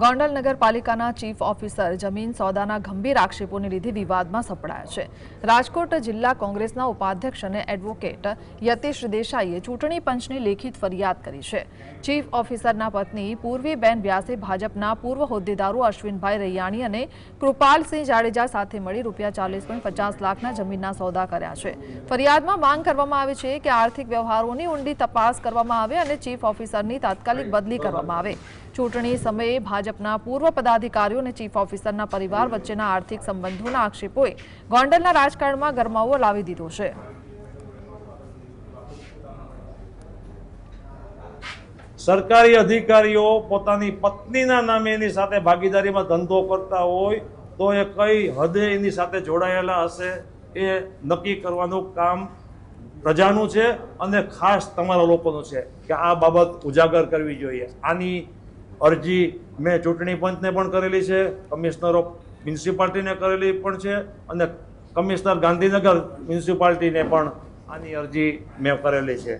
ગોંડલ નગરપાલિકાના chief officer જમીન સોદાના ગંભીર આક્ષેપોને લીધે વિવાદમાં સપડાયા છે। રાજકોટ જિલ્લા કોંગ્રેસના ઉપાધ્યક્ષ અને એડવોકેટ યતીશ દેસાઈએ ચૂંટણી પંચને લેખિત ફરિયાદ કરી છે। ચીફ ઓફિસરના પત્ની પૂર્વીબેન વ્યાસે ભાજપના પૂર્વ હોદ્દેદારો અશ્વિનભાઈ રૈયાણી અને કૃપાલસિંહ જાડેજા સાથે મળી ₹40.50 લાખના જમીનના સોદા કર્યા છે। ફરિયાદમાં માંગ કરવામાં આવી છે કે આર્થિક વ્યવહારોની ઊંડી તપાસ કરવામાં આવે અને ચીફ ઓફિસરની તાત્કાલિક બદલી કરવામાં આવે। ચૂંટણી સમયે ભાજપના પૂર્વ પદાધિકારીઓ અને ચીફ ઓફિસરના પરિવાર વચ્ચેના આર્થિક સંબંધોના આક્ષેપોએ ગોંડલના રાજકારણમાં ગરમાવો લાવી દીધો છે। સરકારી અધિકારીઓ પોતાની પત્નીના નામે એની સાથે ભાગીદારીમાં ધંધો કરતા હોય તો એ કઈ હદે એની સાથે જોડાયેલા હશે એ નક્કી કરવાનું કામ પ્રજાનું છે અને ખાસ તમારા લોકોનું છે કે આ બાબત ઉજાગર કરવી જોઈએ। આની અરજી મેં ચૂંટણી પંચને પણ કરેલી છે, કમિશનર ઓફ મ્યુનિસિપાલિટીને કરેલી પણ છે અને કમિશનર ગાંધીનગર મ્યુનિસિપાલિટીને પણ આની અરજી મેં કરેલી છે।